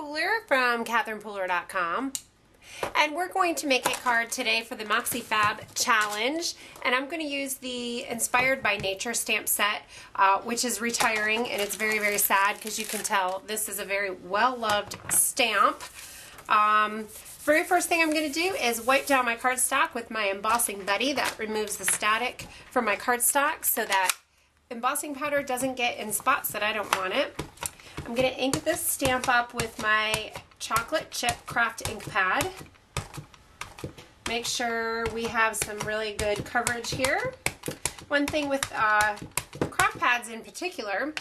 Pooler from CatherinePooler.com, and we're going to make a card today for the Moxie Fab challenge, and I'm going to use the Inspired by Nature stamp set, which is retiring, and it's very, very sad because you can tell this is a very well-loved stamp. Very first thing I'm going to do is wipe down my cardstock with my Embossing Buddy. That removes the static from my cardstock so that embossing powder doesn't get in spots that I don't want it. I'm going to ink this stamp up with my chocolate chip craft ink pad. Make sure we have some really good coverage here. One thing with craft pads in particular,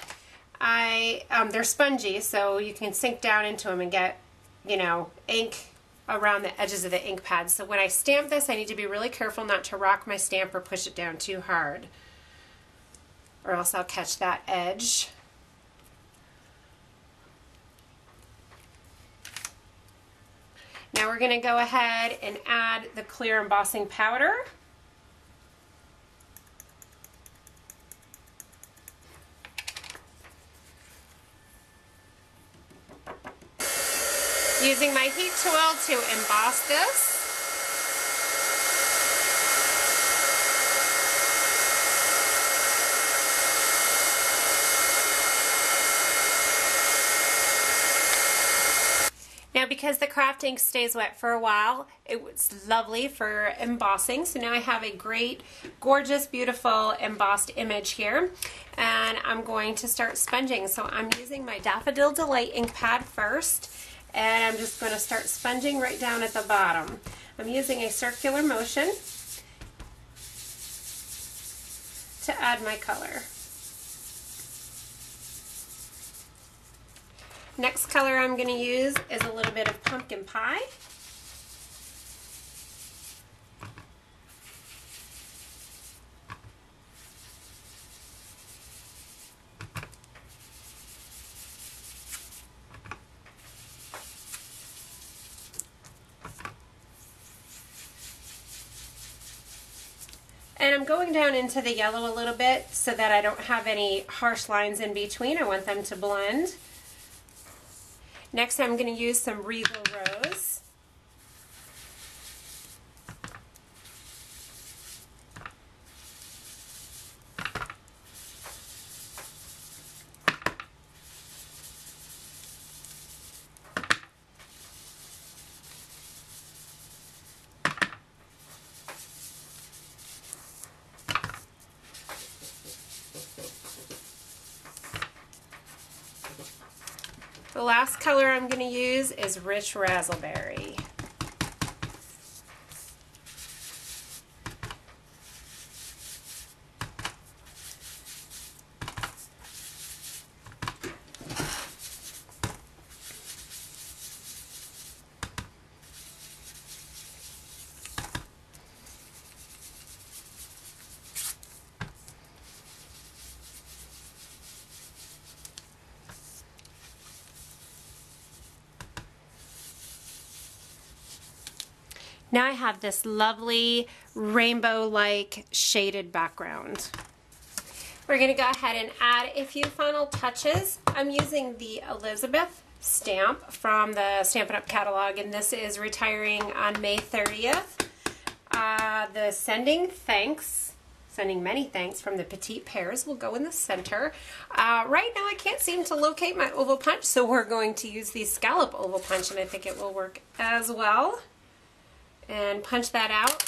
they're spongy, so you can sink down into them and get, you know, ink around the edges of the ink pad. So when I stamp this, I need to be really careful not to rock my stamp or push it down too hard, or else I'll catch that edge. Now we're going to go ahead and add the clear embossing powder. Using my heat tool to emboss this. Now, because the craft ink stays wet for a while, it's lovely for embossing. So now I have a great, gorgeous, beautiful embossed image here. And I'm going to start sponging. So I'm using my Daffodil Delight ink pad first. And I'm just going to start sponging right down at the bottom. I'm using a circular motion to add my color. Next color I'm going to use is a little bit of pumpkin pie. And I'm going down into the yellow a little bit so that I don't have any harsh lines in between. I want them to blend. Next, I'm going to use some Regal Rose. The last color I'm going to use is Rich Razzleberry. Now I have this lovely rainbow-like shaded background. We're going to go ahead and add a few final touches. I'm using the Elizabeth stamp from the Stampin' Up! Catalog, and this is retiring on May 30th. The sending many thanks from the Petite Pears will go in the center. Right now I can't seem to locate my oval punch, so we're going to use the scallop oval punch, and I think it will work as well. And punch that out.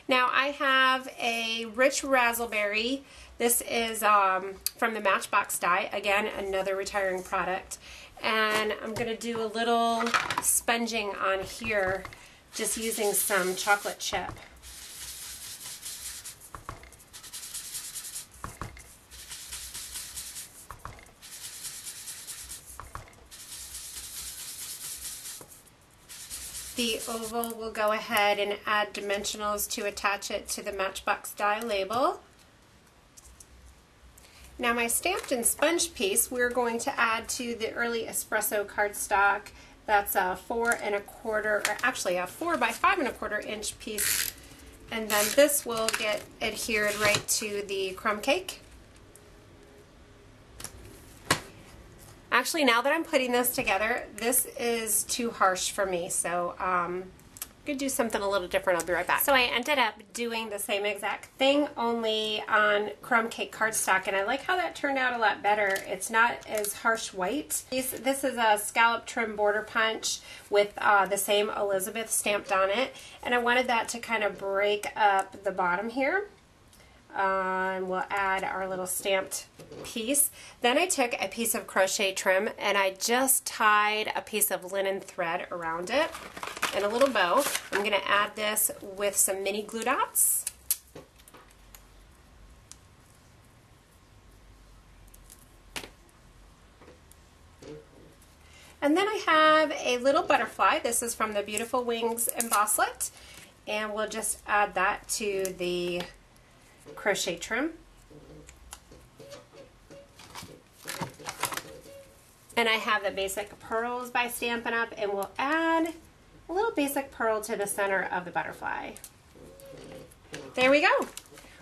Now I have a Rich Razzleberry. This is from the Matchbox die. Again, another retiring product. And I'm going to do a little sponging on here, just using some chocolate chip. The oval will go ahead and add dimensionals to attach it to the Matchbox die label. Now my stamped and sponge piece we're going to add to the early espresso cardstock. That's a 4 1/4, or actually a 4 by 5 1/4 inch piece. And then this will get adhered right to the crumb cake. Actually, now that I'm putting this together, this is too harsh for me, so I'm going to do something a little different. I'll be right back. So I ended up doing the same exact thing, only on crumb cake cardstock, and I like how that turned out a lot better. It's not as harsh white. This is a scallop trim border punch with the same Elizabeth stamped on it, and I wanted that to kind of break up the bottom here. And we'll add our little stamped piece. Then I took a piece of crochet trim and I just tied a piece of linen thread around it in a little bow. I'm going to add this with some mini glue dots. And then I have a little butterfly. This is from the Beautiful Wings Embosslet, and we'll just add that to the crochet trim. And I have the basic pearls by Stampin' Up, and we'll add a little basic pearl to the center of the butterfly. There we go.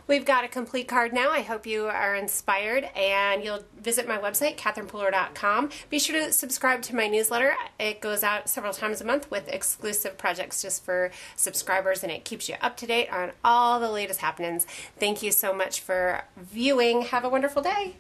We've got a complete card now. I hope you are inspired, and you'll visit my website, catherinepuller.com. Be sure to subscribe to my newsletter. It goes out several times a month with exclusive projects just for subscribers, and it keeps you up to date on all the latest happenings. Thank you so much for viewing. Have a wonderful day.